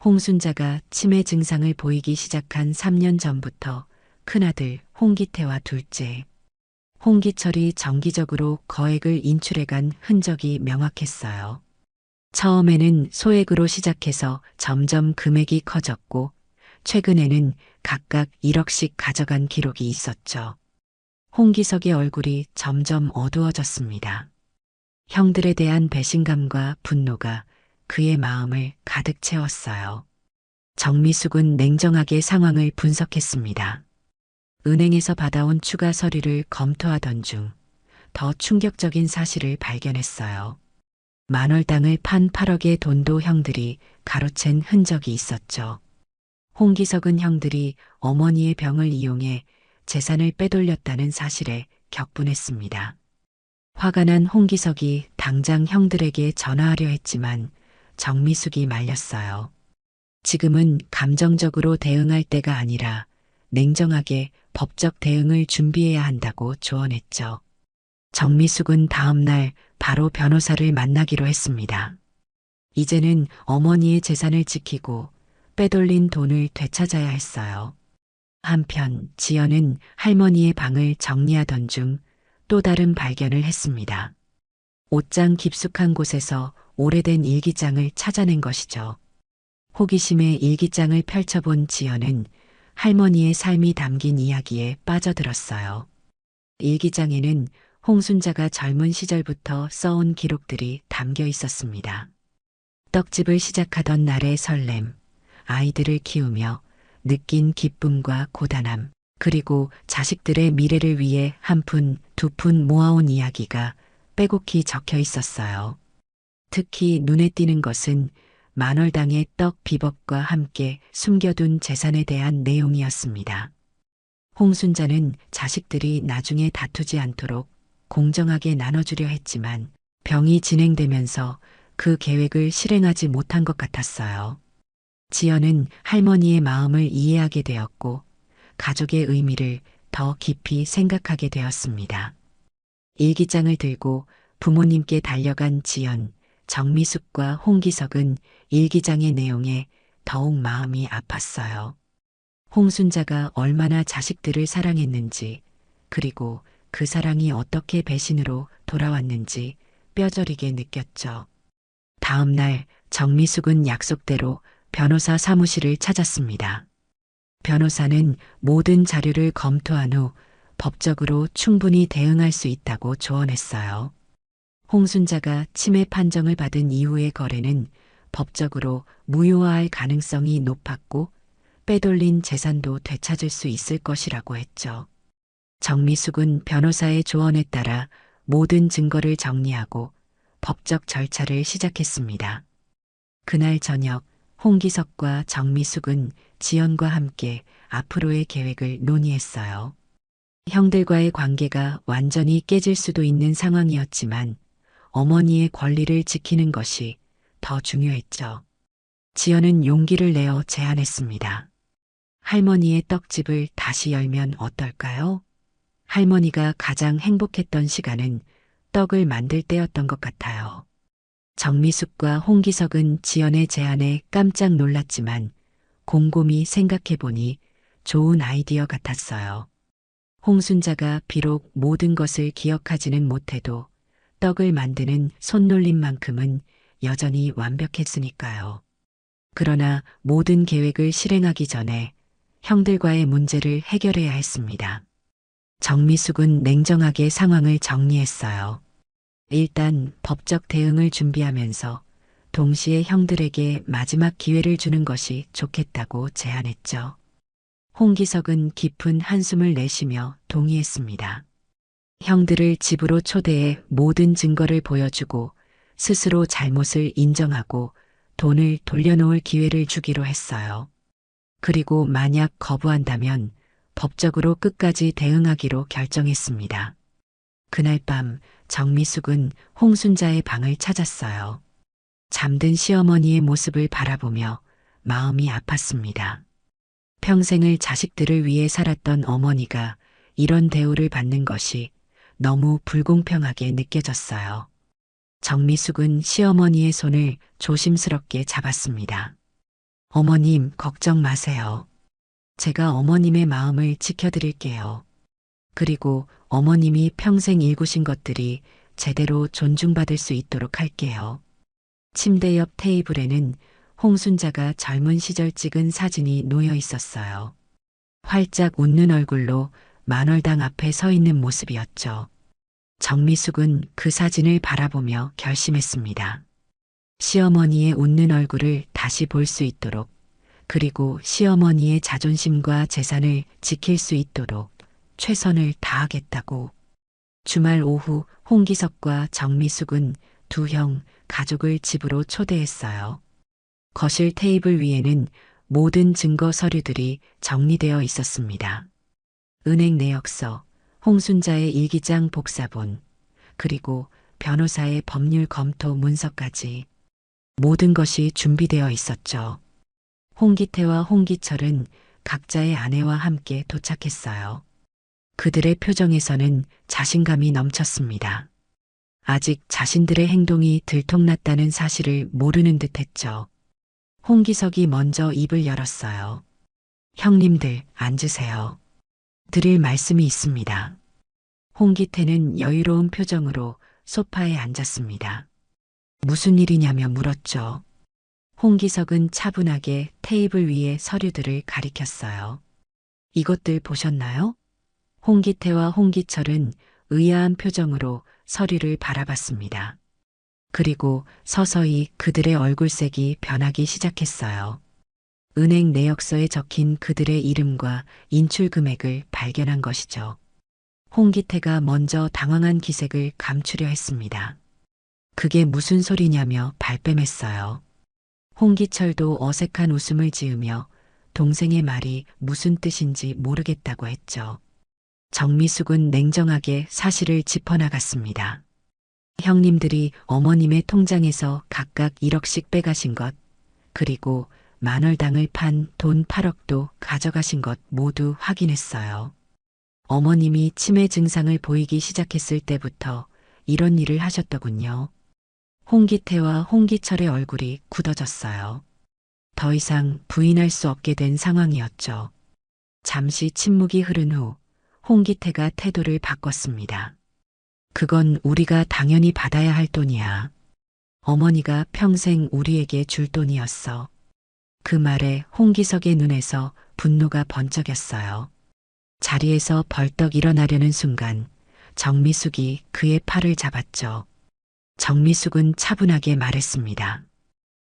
홍순자가 치매 증상을 보이기 시작한 3년 전부터 큰아들 홍기태와 둘째 홍기철이 정기적으로 거액을 인출해간 흔적이 명확했어요. 처음에는 소액으로 시작해서 점점 금액이 커졌고 최근에는 각각 1억씩 가져간 기록이 있었죠. 홍기석의 얼굴이 점점 어두워졌습니다. 형들에 대한 배신감과 분노가 그의 마음을 가득 채웠어요. 정미숙은 냉정하게 상황을 분석했습니다. 은행에서 받아온 추가 서류를 검토하던 중 더 충격적인 사실을 발견했어요. 만월당을 판 8억의 돈도 형들이 가로챈 흔적이 있었죠. 홍기석은 형들이 어머니의 병을 이용해 재산을 빼돌렸다는 사실에 격분했습니다. 화가 난 홍기석이 당장 형들에게 전화하려 했지만 정미숙이 말렸어요. 지금은 감정적으로 대응할 때가 아니라 냉정하게 법적 대응을 준비해야 한다고 조언했죠. 정미숙은 다음 날 바로 변호사를 만나기로 했습니다. 이제는 어머니의 재산을 지키고 빼돌린 돈을 되찾아야 했어요. 한편 지연은 할머니의 방을 정리하던 중 또 다른 발견을 했습니다. 옷장 깊숙한 곳에서 오래된 일기장을 찾아낸 것이죠. 호기심에 일기장을 펼쳐본 지연은 할머니의 삶이 담긴 이야기에 빠져들었어요. 일기장에는 홍순자가 젊은 시절부터 써온 기록들이 담겨 있었습니다. 떡집을 시작하던 날의 설렘, 아이들을 키우며 느낀 기쁨과 고단함, 그리고 자식들의 미래를 위해 한 푼, 두 푼 모아온 이야기가 빼곡히 적혀 있었어요. 특히 눈에 띄는 것은 만월당의 떡 비법과 함께 숨겨둔 재산에 대한 내용이었습니다. 홍순자는 자식들이 나중에 다투지 않도록 공정하게 나눠주려 했지만 병이 진행되면서 그 계획을 실행하지 못한 것 같았어요. 지연은 할머니의 마음을 이해하게 되었고 가족의 의미를 더 깊이 생각하게 되었습니다. 일기장을 들고 부모님께 달려간 지연, 정미숙과 홍기석은 일기장의 내용에 더욱 마음이 아팠어요. 홍순자가 얼마나 자식들을 사랑했는지, 그리고 그 사랑이 어떻게 배신으로 돌아왔는지 뼈저리게 느꼈죠. 다음 날 정미숙은 약속대로 변호사 사무실을 찾았습니다. 변호사는 모든 자료를 검토한 후 법적으로 충분히 대응할 수 있다고 조언했어요. 홍순자가 치매 판정을 받은 이후의 거래는 법적으로 무효화할 가능성이 높았고 빼돌린 재산도 되찾을 수 있을 것이라고 했죠. 정미숙은 변호사의 조언에 따라 모든 증거를 정리하고 법적 절차를 시작했습니다. 그날 저녁 홍기석과 정미숙은 지연과 함께 앞으로의 계획을 논의했어요. 형들과의 관계가 완전히 깨질 수도 있는 상황이었지만 어머니의 권리를 지키는 것이 더 중요했죠. 지연은 용기를 내어 제안했습니다. 할머니의 떡집을 다시 열면 어떨까요? 할머니가 가장 행복했던 시간은 떡을 만들 때였던 것 같아요. 정미숙과 홍기석은 지연의 제안에 깜짝 놀랐지만 곰곰이 생각해보니 좋은 아이디어 같았어요. 홍순자가 비록 모든 것을 기억하지는 못해도 떡을 만드는 손놀림만큼은 여전히 완벽했으니까요. 그러나 모든 계획을 실행하기 전에 형들과의 문제를 해결해야 했습니다. 정미숙은 냉정하게 상황을 정리했어요. 일단 법적 대응을 준비하면서 동시에 형들에게 마지막 기회를 주는 것이 좋겠다고 제안했죠. 홍기석은 깊은 한숨을 내쉬며 동의했습니다. 형들을 집으로 초대해 모든 증거를 보여주고 스스로 잘못을 인정하고 돈을 돌려놓을 기회를 주기로 했어요. 그리고 만약 거부한다면 법적으로 끝까지 대응하기로 결정했습니다. 그날 밤 정미숙은 홍순자의 방을 찾았어요. 잠든 시어머니의 모습을 바라보며 마음이 아팠습니다. 평생을 자식들을 위해 살았던 어머니가 이런 대우를 받는 것이 너무 불공평하게 느껴졌어요. 정미숙은 시어머니의 손을 조심스럽게 잡았습니다. 어머님, 걱정 마세요. 제가 어머님의 마음을 지켜드릴게요. 그리고 어머님이 평생 일구신 것들이 제대로 존중받을 수 있도록 할게요. 침대 옆 테이블에는 홍순자가 젊은 시절 찍은 사진이 놓여 있었어요. 활짝 웃는 얼굴로 만월당 앞에 서 있는 모습이었죠. 정미숙은 그 사진을 바라보며 결심했습니다. 시어머니의 웃는 얼굴을 다시 볼 수 있도록, 그리고 시어머니의 자존심과 재산을 지킬 수 있도록 최선을 다하겠다고. 주말 오후 홍기석과 정미숙은 두 형 가족을 집으로 초대했어요. 거실 테이블 위에는 모든 증거 서류들이 정리되어 있었습니다. 은행 내역서, 홍순자의 일기장 복사본, 그리고 변호사의 법률 검토 문서까지 모든 것이 준비되어 있었죠. 홍기태와 홍기철은 각자의 아내와 함께 도착했어요. 그들의 표정에서는 자신감이 넘쳤습니다. 아직 자신들의 행동이 들통났다는 사실을 모르는 듯했죠. 홍기석이 먼저 입을 열었어요. 형님들, 앉으세요. 드릴 말씀이 있습니다. 홍기태는 여유로운 표정으로 소파에 앉았습니다. 무슨 일이냐며 물었죠. 홍기석은 차분하게 테이블 위에 서류들을 가리켰어요. 이것들 보셨나요? 홍기태와 홍기철은 의아한 표정으로 서류를 바라봤습니다. 그리고 서서히 그들의 얼굴색이 변하기 시작했어요. 은행 내역서에 적힌 그들의 이름과 인출 금액을 발견한 것이죠. 홍기태가 먼저 당황한 기색을 감추려 했습니다. 그게 무슨 소리냐며 발뺌했어요. 홍기철도 어색한 웃음을 지으며 동생의 말이 무슨 뜻인지 모르겠다고 했죠. 정미숙은 냉정하게 사실을 짚어나갔습니다. 형님들이 어머님의 통장에서 각각 1억씩 빼가신 것, 그리고 만월당을 판 돈 8억도 가져가신 것 모두 확인했어요. 어머님이 치매 증상을 보이기 시작했을 때부터 이런 일을 하셨더군요. 홍기태와 홍기철의 얼굴이 굳어졌어요. 더 이상 부인할 수 없게 된 상황이었죠. 잠시 침묵이 흐른 후 홍기태가 태도를 바꿨습니다. 그건 우리가 당연히 받아야 할 돈이야. 어머니가 평생 우리에게 줄 돈이었어. 그 말에 홍기석의 눈에서 분노가 번쩍였어요. 자리에서 벌떡 일어나려는 순간 정미숙이 그의 팔을 잡았죠. 정미숙은 차분하게 말했습니다.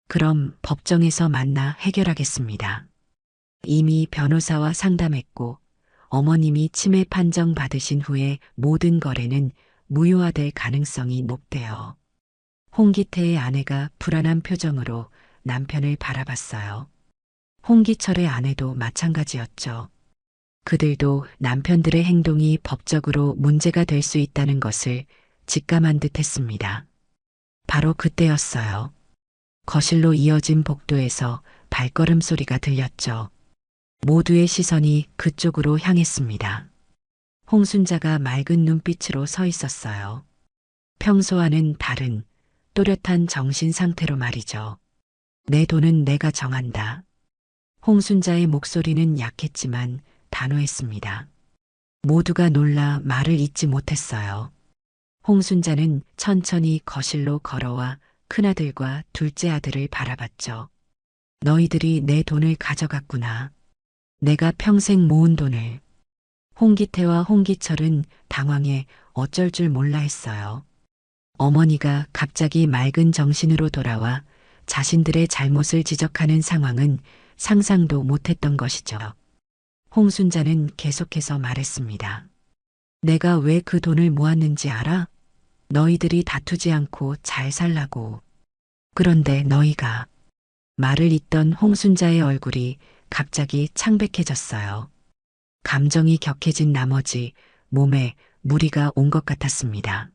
그럼 법정에서 만나 해결하겠습니다. 이미 변호사와 상담했고 어머님이 치매 판정 받으신 후에 모든 거래는 무효화될 가능성이 높대요. 홍기태의 아내가 불안한 표정으로 남편을 바라봤어요. 홍기철의 아내도 마찬가지였죠. 그들도 남편들의 행동이 법적으로 문제가 될 수 있다는 것을 직감한 듯 했습니다. 바로 그때였어요. 거실로 이어진 복도에서 발걸음 소리가 들렸죠. 모두의 시선이 그쪽으로 향했습니다. 홍순자가 맑은 눈빛으로 서 있었어요. 평소와는 다른 또렷한 정신 상태로 말이죠. 내 돈은 내가 정한다. 홍순자의 목소리는 약했지만 단호했습니다. 모두가 놀라 말을 잇지 못했어요. 홍순자는 천천히 거실로 걸어와 큰아들과 둘째 아들을 바라봤죠. 너희들이 내 돈을 가져갔구나. 내가 평생 모은 돈을. 홍기태와 홍기철은 당황해 어쩔 줄 몰라 했어요. 어머니가 갑자기 맑은 정신으로 돌아와 자신들의 잘못을 지적하는 상황은 상상도 못했던 것이죠. 홍순자는 계속해서 말했습니다. 내가 왜 그 돈을 모았는지 알아? 너희들이 다투지 않고 잘 살라고. 그런데 너희가. 말을 잇던 홍순자의 얼굴이 갑자기 창백해졌어요. 감정이 격해진 나머지 몸에 무리가 온 것 같았습니다.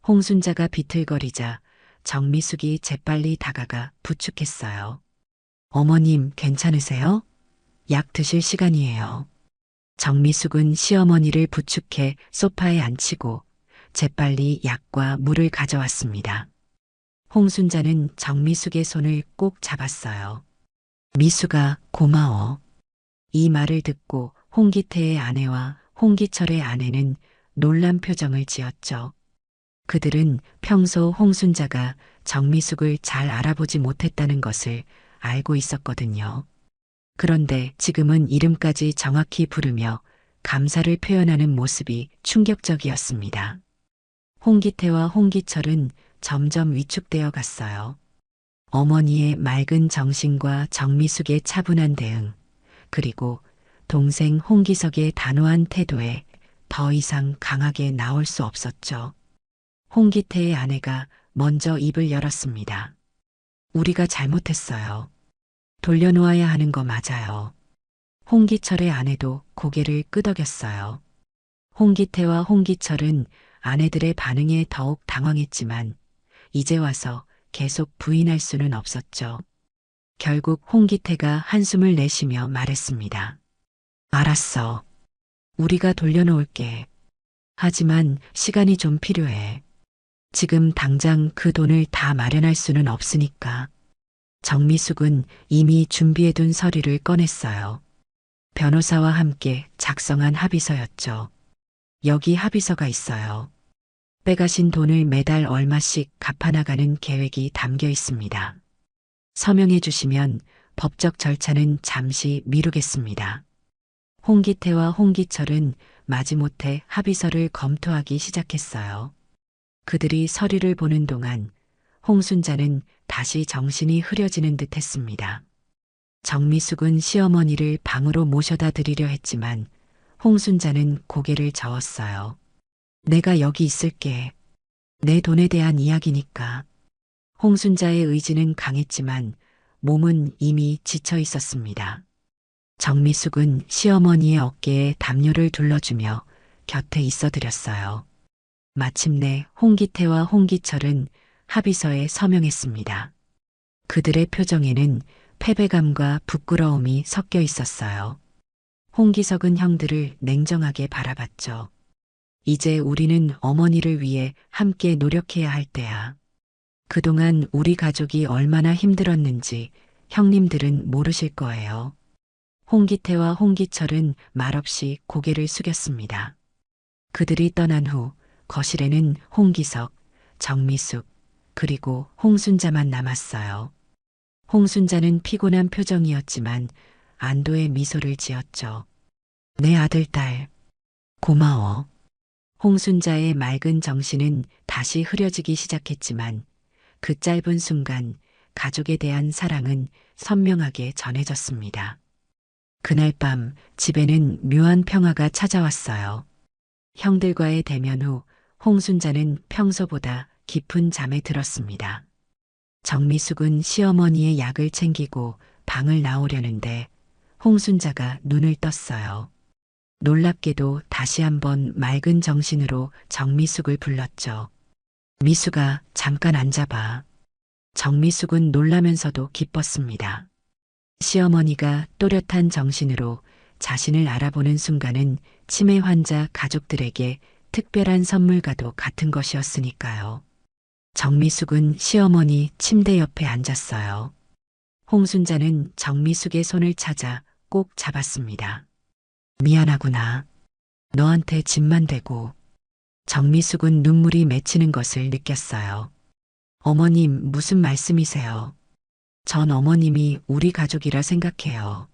홍순자가 비틀거리자 정미숙이 재빨리 다가가 부축했어요. 어머님 괜찮으세요? 약 드실 시간이에요. 정미숙은 시어머니를 부축해 소파에 앉히고 재빨리 약과 물을 가져왔습니다. 홍순자는 정미숙의 손을 꼭 잡았어요. 미숙아, 고마워. 이 말을 듣고 홍기태의 아내와 홍기철의 아내는 놀란 표정을 지었죠. 그들은 평소 홍순자가 정미숙을 잘 알아보지 못했다는 것을 알고 있었거든요. 그런데 지금은 이름까지 정확히 부르며 감사를 표현하는 모습이 충격적이었습니다. 홍기태와 홍기철은 점점 위축되어 갔어요. 어머니의 맑은 정신과 정미숙의 차분한 대응, 그리고 동생 홍기석의 단호한 태도에 더 이상 강하게 나올 수 없었죠. 홍기태의 아내가 먼저 입을 열었습니다. 우리가 잘못했어요. 돌려놓아야 하는 거 맞아요. 홍기철의 아내도 고개를 끄덕였어요. 홍기태와 홍기철은 아내들의 반응에 더욱 당황했지만 이제 와서 계속 부인할 수는 없었죠. 결국 홍기태가 한숨을 내쉬며 말했습니다. 알았어. 우리가 돌려놓을게. 하지만 시간이 좀 필요해. 지금 당장 그 돈을 다 마련할 수는 없으니까. 정미숙은 이미 준비해둔 서류를 꺼냈어요. 변호사와 함께 작성한 합의서였죠. 여기 합의서가 있어요. 빼가신 돈을 매달 얼마씩 갚아나가는 계획이 담겨 있습니다. 서명해 주시면 법적 절차는 잠시 미루겠습니다. 홍기태와 홍기철은 마지못해 합의서를 검토하기 시작했어요. 그들이 서류를 보는 동안 홍순자는 다시 정신이 흐려지는 듯 했습니다. 정미숙은 시어머니를 방으로 모셔다 드리려 했지만 홍순자는 고개를 저었어요. 내가 여기 있을게. 내 돈에 대한 이야기니까. 홍순자의 의지는 강했지만 몸은 이미 지쳐 있었습니다. 정미숙은 시어머니의 어깨에 담요를 둘러주며 곁에 있어드렸어요. 마침내 홍기태와 홍기철은 합의서에 서명했습니다. 그들의 표정에는 패배감과 부끄러움이 섞여 있었어요. 홍기석은 형들을 냉정하게 바라봤죠. 이제 우리는 어머니를 위해 함께 노력해야 할 때야. 그동안 우리 가족이 얼마나 힘들었는지 형님들은 모르실 거예요. 홍기태와 홍기철은 말없이 고개를 숙였습니다. 그들이 떠난 후 거실에는 홍기석, 정미숙, 그리고 홍순자만 남았어요. 홍순자는 피곤한 표정이었지만 안도의 미소를 지었죠. 내 아들, 딸, 고마워. 홍순자의 맑은 정신은 다시 흐려지기 시작했지만 그 짧은 순간 가족에 대한 사랑은 선명하게 전해졌습니다. 그날 밤 집에는 묘한 평화가 찾아왔어요. 형들과의 대면 후 홍순자는 평소보다 깊은 잠에 들었습니다. 정미숙은 시어머니의 약을 챙기고 방을 나오려는데 홍순자가 눈을 떴어요. 놀랍게도 다시 한번 맑은 정신으로 정미숙을 불렀죠. 미숙아, 잠깐 앉아봐. 정미숙은 놀라면서도 기뻤습니다. 시어머니가 또렷한 정신으로 자신을 알아보는 순간은 치매 환자 가족들에게 특별한 선물과도 같은 것이었으니까요. 정미숙은 시어머니 침대 옆에 앉았어요. 홍순자는 정미숙의 손을 찾아 꼭 잡았습니다. 미안하구나. 너한테 짐만 되고. 정미숙은 눈물이 맺히는 것을 느꼈어요. 어머님, 무슨 말씀이세요? 전 어머님이 우리 가족이라 생각해요.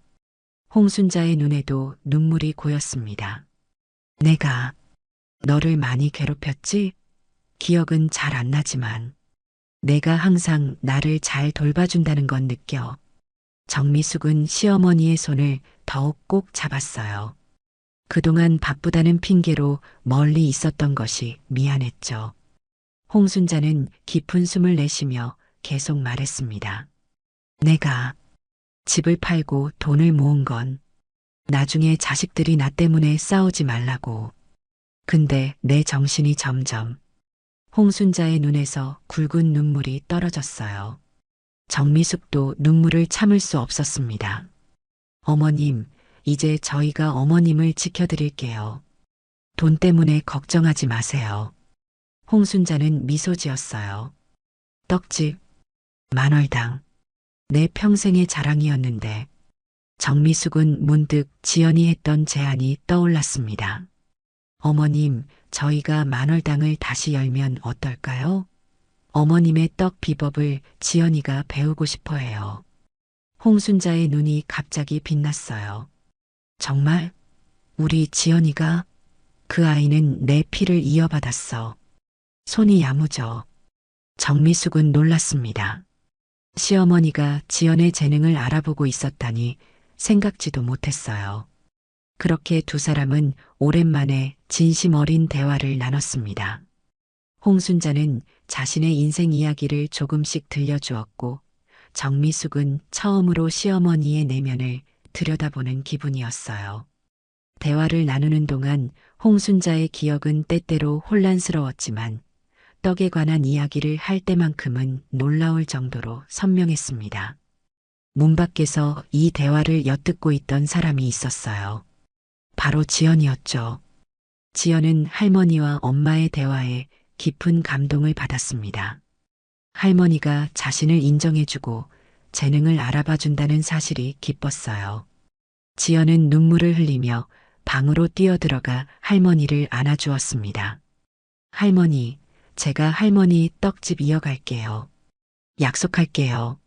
홍순자의 눈에도 눈물이 고였습니다. 내가 너를 많이 괴롭혔지? 기억은 잘 안 나지만 내가 항상 나를 잘 돌봐준다는 건 느껴. 정미숙은 시어머니의 손을 더욱 꼭 잡았어요. 그동안 바쁘다는 핑계로 멀리 있었던 것이 미안했죠. 홍순자는 깊은 숨을 내쉬며 계속 말했습니다. 내가 집을 팔고 돈을 모은 건 나중에 자식들이 나 때문에 싸우지 말라고. 근데 내 정신이 점점. 홍순자의 눈에서 굵은 눈물이 떨어졌어요. 정미숙도 눈물을 참을 수 없었습니다. 어머님, 이제 저희가 어머님을 지켜드릴게요. 돈 때문에 걱정하지 마세요. 홍순자는 미소 지었어요. 떡집, 만월당, 내 평생의 자랑이었는데 정미숙은 문득 지연이 했던 제안이 떠올랐습니다. 어머님, 저희가 만월당을 다시 열면 어떨까요? 어머님의 떡 비법을 지연이가 배우고 싶어 해요. 홍순자의 눈이 갑자기 빛났어요. 정말? 우리 지연이가? 그 아이는 내 피를 이어받았어. 손이 야무져. 정미숙은 놀랐습니다. 시어머니가 지연의 재능을 알아보고 있었다니 생각지도 못했어요. 그렇게 두 사람은 오랜만에 진심 어린 대화를 나눴습니다. 홍순자는 자신의 인생 이야기를 조금씩 들려주었고 정미숙은 처음으로 시어머니의 내면을 들여다보는 기분이었어요. 대화를 나누는 동안 홍순자의 기억은 때때로 혼란스러웠지만 떡에 관한 이야기를 할 때만큼은 놀라울 정도로 선명했습니다. 문 밖에서 이 대화를 엿듣고 있던 사람이 있었어요. 바로 지연이었죠. 지연은 할머니와 엄마의 대화에 깊은 감동을 받았습니다. 할머니가 자신을 인정해주고 재능을 알아봐준다는 사실이 기뻤어요. 지연은 눈물을 흘리며 방으로 뛰어들어가 할머니를 안아주었습니다. 할머니, 제가 할머니 떡집 이어갈게요. 약속할게요.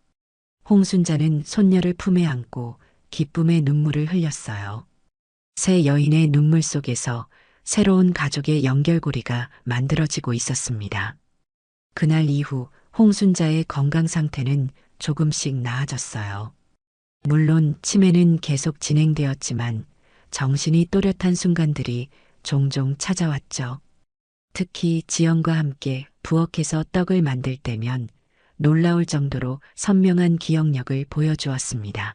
홍순자는 손녀를 품에 안고 기쁨의 눈물을 흘렸어요. 새 여인의 눈물 속에서 새로운 가족의 연결고리가 만들어지고 있었습니다. 그날 이후 홍순자의 건강 상태는 조금씩 나아졌어요. 물론 치매는 계속 진행되었지만 정신이 또렷한 순간들이 종종 찾아왔죠. 특히 지연과 함께 부엌에서 떡을 만들 때면 놀라울 정도로 선명한 기억력을 보여주었습니다.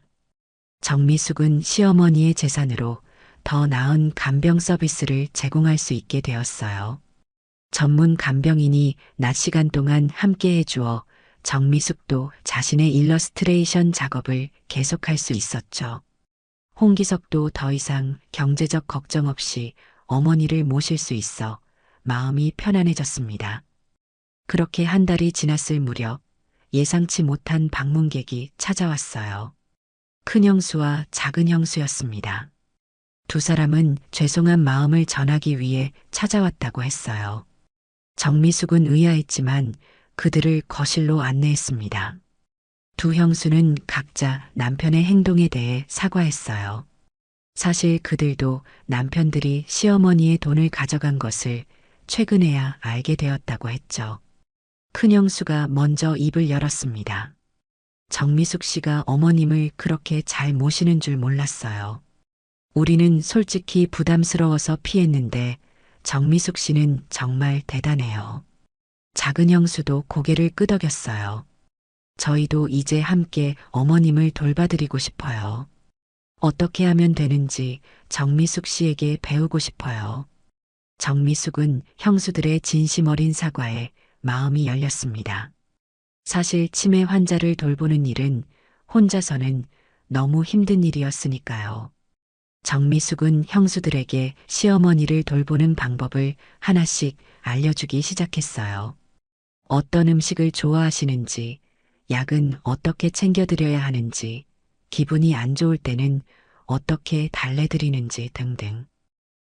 정미숙은 시어머니의 재산으로 더 나은 간병 서비스를 제공할 수 있게 되었어요. 전문 간병인이 낮 시간 동안 함께 해주어 정미숙도 자신의 일러스트레이션 작업을 계속할 수 있었죠. 홍기석도 더 이상 경제적 걱정 없이 어머니를 모실 수 있어 마음이 편안해졌습니다. 그렇게 한 달이 지났을 무렵 예상치 못한 방문객이 찾아왔어요. 큰 형수와 작은 형수였습니다. 두 사람은 죄송한 마음을 전하기 위해 찾아왔다고 했어요. 정미숙은 의아했지만 그들을 거실로 안내했습니다. 두 형수는 각자 남편의 행동에 대해 사과했어요. 사실 그들도 남편들이 시어머니의 돈을 가져간 것을 최근에야 알게 되었다고 했죠. 큰 형수가 먼저 입을 열었습니다. 정미숙 씨가 어머님을 그렇게 잘 모시는 줄 몰랐어요. 우리는 솔직히 부담스러워서 피했는데 정미숙 씨는 정말 대단해요. 작은 형수도 고개를 끄덕였어요. 저희도 이제 함께 어머님을 돌봐드리고 싶어요. 어떻게 하면 되는지 정미숙 씨에게 배우고 싶어요. 정미숙은 형수들의 진심 어린 사과에 마음이 열렸습니다. 사실 치매 환자를 돌보는 일은 혼자서는 너무 힘든 일이었으니까요. 정미숙은 형수들에게 시어머니를 돌보는 방법을 하나씩 알려주기 시작했어요. 어떤 음식을 좋아하시는지, 약은 어떻게 챙겨드려야 하는지, 기분이 안 좋을 때는 어떻게 달래드리는지 등등.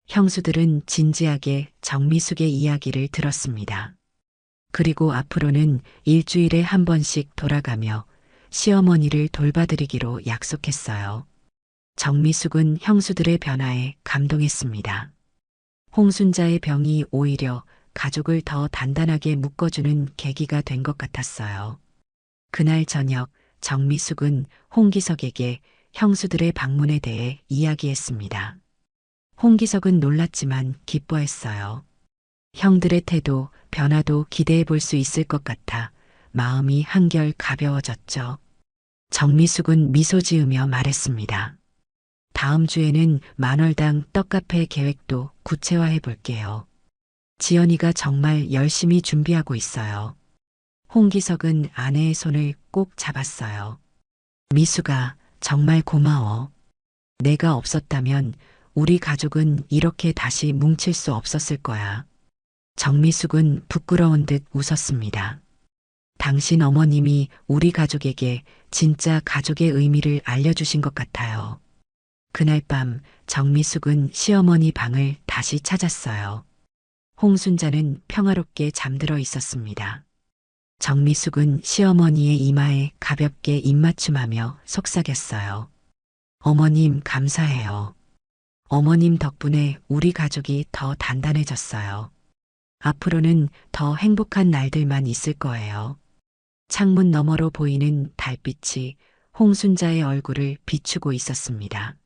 형수들은 진지하게 정미숙의 이야기를 들었습니다. 그리고 앞으로는 일주일에 한 번씩 돌아가며 시어머니를 돌봐드리기로 약속했어요. 정미숙은 형수들의 변화에 감동했습니다. 홍순자의 병이 오히려 가족을 더 단단하게 묶어주는 계기가 된 것 같았어요. 그날 저녁 정미숙은 홍기석에게 형수들의 방문에 대해 이야기했습니다. 홍기석은 놀랐지만 기뻐했어요. 형들의 태도, 변화도 기대해 볼 수 있을 것 같아 마음이 한결 가벼워졌죠. 정미숙은 미소 지으며 말했습니다. 다음 주에는 만월당 떡카페 계획도 구체화해 볼게요. 지연이가 정말 열심히 준비하고 있어요. 홍기석은 아내의 손을 꼭 잡았어요. 미숙아, 정말 고마워. 내가 없었다면 우리 가족은 이렇게 다시 뭉칠 수 없었을 거야. 정미숙은 부끄러운 듯 웃었습니다. 당신 어머님이 우리 가족에게 진짜 가족의 의미를 알려주신 것 같아요. 그날 밤 정미숙은 시어머니 방을 다시 찾았어요. 홍순자는 평화롭게 잠들어 있었습니다. 정미숙은 시어머니의 이마에 가볍게 입맞춤하며 속삭였어요. 어머님 감사해요. 어머님 덕분에 우리 가족이 더 단단해졌어요. 앞으로는 더 행복한 날들만 있을 거예요. 창문 너머로 보이는 달빛이 홍순자의 얼굴을 비추고 있었습니다.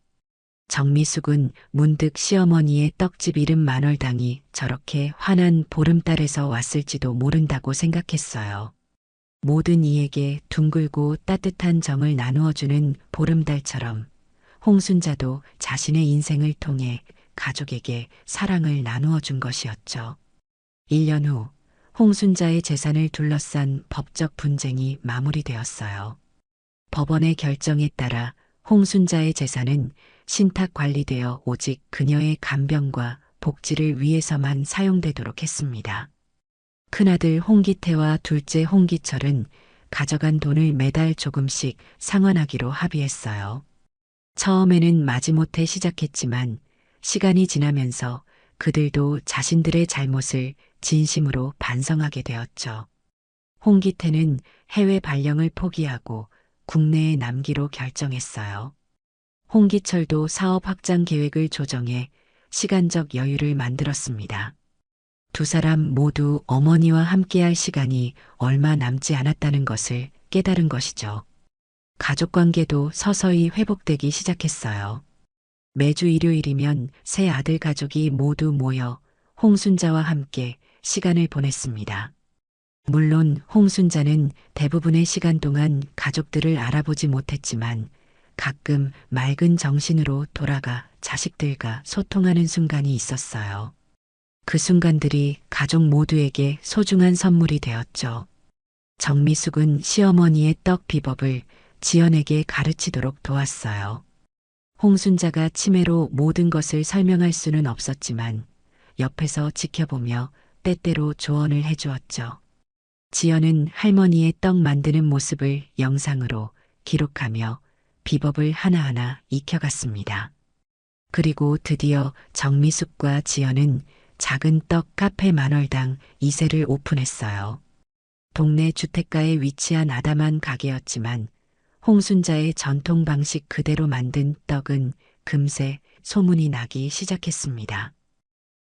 정미숙은 문득 시어머니의 떡집 이름 만월당이 저렇게 환한 보름달에서 왔을지도 모른다고 생각했어요. 모든 이에게 둥글고 따뜻한 정을 나누어주는 보름달처럼 홍순자도 자신의 인생을 통해 가족에게 사랑을 나누어 준 것이었죠. 1년 후 홍순자의 재산을 둘러싼 법적 분쟁이 마무리되었어요. 법원의 결정에 따라 홍순자의 재산은 신탁 관리되어 오직 그녀의 간병과 복지를 위해서만 사용되도록 했습니다. 큰아들 홍기태와 둘째 홍기철은 가져간 돈을 매달 조금씩 상환하기로 합의했어요. 처음에는 마지못해 시작했지만 시간이 지나면서 그들도 자신들의 잘못을 진심으로 반성하게 되었죠. 홍기태는 해외 발령을 포기하고 국내에 남기로 결정했어요. 홍기철도 사업 확장 계획을 조정해 시간적 여유를 만들었습니다. 두 사람 모두 어머니와 함께할 시간이 얼마 남지 않았다는 것을 깨달은 것이죠. 가족 관계도 서서히 회복되기 시작했어요. 매주 일요일이면 세 아들 가족이 모두 모여 홍순자와 함께 시간을 보냈습니다. 물론 홍순자는 대부분의 시간 동안 가족들을 알아보지 못했지만 가끔 맑은 정신으로 돌아가 자식들과 소통하는 순간이 있었어요. 그 순간들이 가족 모두에게 소중한 선물이 되었죠. 정미숙은 시어머니의 떡 비법을 지연에게 가르치도록 도왔어요. 홍순자가 치매로 모든 것을 설명할 수는 없었지만 옆에서 지켜보며 때때로 조언을 해주었죠. 지연은 할머니의 떡 만드는 모습을 영상으로 기록하며 비법을 하나하나 익혀갔습니다. 그리고 드디어 정미숙과 지연은 작은 떡 카페 만월당 2세를 오픈했어요. 동네 주택가에 위치한 아담한 가게였지만 홍순자의 전통 방식 그대로 만든 떡은 금세 소문이 나기 시작했습니다.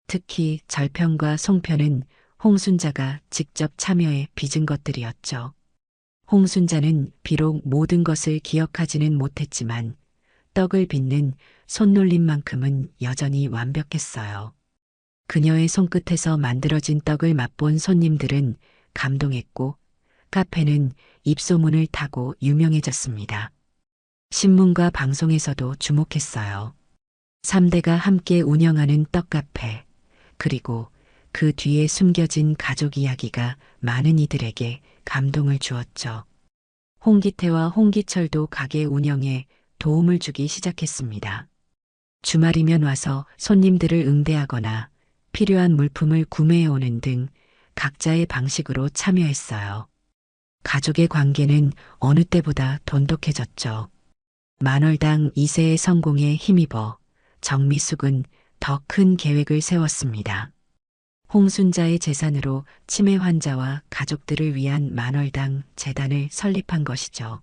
특히 절편과 송편은 홍순자가 직접 참여해 빚은 것들이었죠. 홍순자는 비록 모든 것을 기억하지는 못했지만 떡을 빚는 손놀림만큼은 여전히 완벽했어요. 그녀의 손끝에서 만들어진 떡을 맛본 손님들은 감동했고 카페는 입소문을 타고 유명해졌습니다. 신문과 방송에서도 주목했어요. 3대가 함께 운영하는 떡카페, 그리고 그 뒤에 숨겨진 가족 이야기가 많은 이들에게 감동을 주었죠. 홍기태와 홍기철도 가게 운영에 도움을 주기 시작했습니다. 주말이면 와서 손님들을 응대하거나 필요한 물품을 구매해 오는 등 각자의 방식으로 참여했어요. 가족의 관계는 어느 때보다 돈독해졌죠. 만월당 2세의 성공에 힘입어 정미숙은 더 큰 계획을 세웠습니다. 홍순자의 재산으로 치매 환자와 가족들을 위한 만월당 재단을 설립한 것이죠.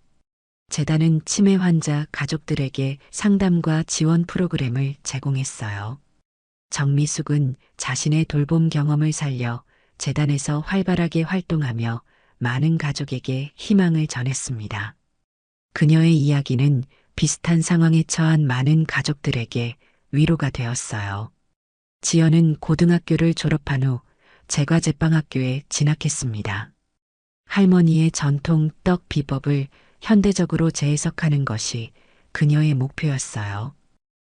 재단은 치매 환자 가족들에게 상담과 지원 프로그램을 제공했어요. 정미숙은 자신의 돌봄 경험을 살려 재단에서 활발하게 활동하며 많은 가족에게 희망을 전했습니다. 그녀의 이야기는 비슷한 상황에 처한 많은 가족들에게 위로가 되었어요. 지연은 고등학교를 졸업한 후 제과제빵학교에 진학했습니다. 할머니의 전통 떡 비법을 현대적으로 재해석하는 것이 그녀의 목표였어요.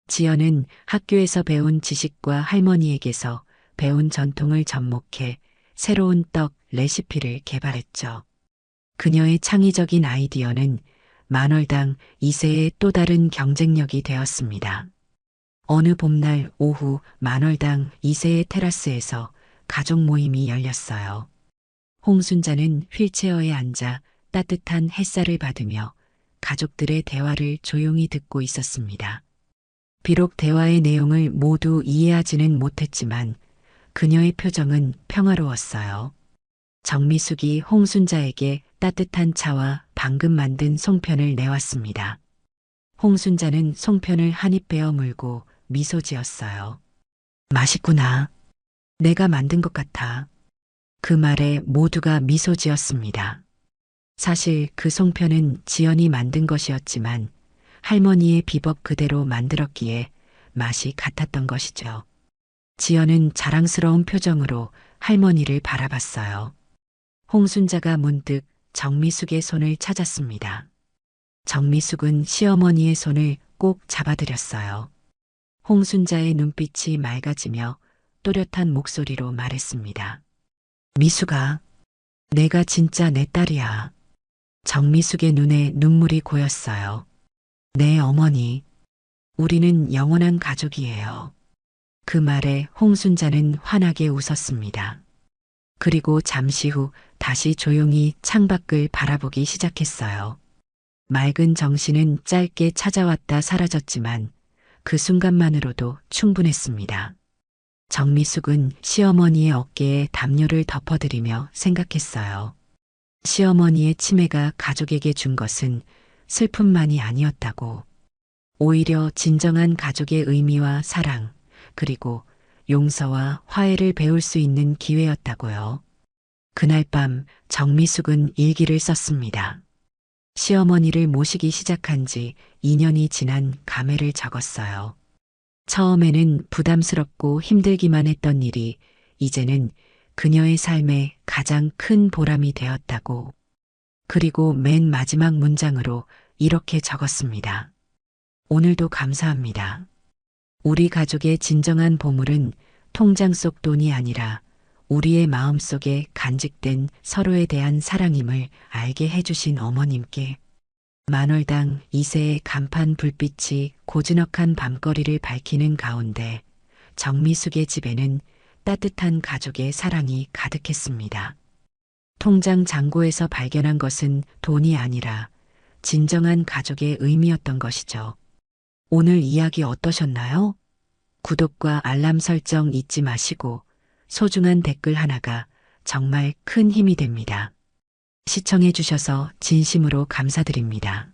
지연은 학교에서 배운 지식과 할머니에게서 배운 전통을 접목해 새로운 떡 레시피를 개발했죠. 그녀의 창의적인 아이디어는 만월당 2세의 또 다른 경쟁력이 되었습니다. 어느 봄날 오후 만월당 2세의 테라스에서 가족 모임이 열렸어요. 홍순자는 휠체어에 앉아 따뜻한 햇살을 받으며 가족들의 대화를 조용히 듣고 있었습니다. 비록 대화의 내용을 모두 이해하지는 못했지만 그녀의 표정은 평화로웠어요. 정미숙이 홍순자에게 따뜻한 차와 방금 만든 송편을 내왔습니다. 홍순자는 송편을 한 입 베어 물고 미소 지었어요. 맛있구나. 내가 만든 것 같아. 그 말에 모두가 미소 지었습니다. 사실 그 송편은 지연이 만든 것이었지만 할머니의 비법 그대로 만들었기에 맛이 같았던 것이죠. 지연은 자랑스러운 표정으로 할머니를 바라봤어요. 홍순자가 문득 정미숙의 손을 찾았습니다. 정미숙은 시어머니의 손을 꼭 잡아들였어요. 홍순자의 눈빛이 맑아지며 또렷한 목소리로 말했습니다. 미숙아, 내가 진짜 내 딸이야. 정미숙의 눈에 눈물이 고였어요. 네, 어머니. 우리는 영원한 가족이에요. 그 말에 홍순자는 환하게 웃었습니다. 그리고 잠시 후 다시 조용히 창밖을 바라보기 시작했어요. 맑은 정신은 짧게 찾아왔다 사라졌지만 그 순간만으로도 충분했습니다. 정미숙은 시어머니의 어깨에 담요를 덮어드리며 생각했어요. 시어머니의 치매가 가족에게 준 것은 슬픔만이 아니었다고. 오히려 진정한 가족의 의미와 사랑, 그리고 용서와 화해를 배울 수 있는 기회였다고요. 그날 밤 정미숙은 일기를 썼습니다. 시어머니를 모시기 시작한 지 2년이 지난 감회를 적었어요. 처음에는 부담스럽고 힘들기만 했던 일이 이제는 그녀의 삶에 가장 큰 보람이 되었다고. 그리고 맨 마지막 문장으로 이렇게 적었습니다. 오늘도 감사합니다. 우리 가족의 진정한 보물은 통장 속 돈이 아니라 우리의 마음속에 간직된 서로에 대한 사랑임을 알게 해주신 어머님께. 만월당 2세의 간판 불빛이 고즈넉한 밤거리를 밝히는 가운데 정미숙의 집에는 따뜻한 가족의 사랑이 가득했습니다. 통장 잔고에서 발견한 것은 돈이 아니라 진정한 가족의 의미였던 것이죠. 오늘 이야기 어떠셨나요? 구독과 알람 설정 잊지 마시고 소중한 댓글 하나가 정말 큰 힘이 됩니다. 시청해 주셔서 진심으로 감사드립니다.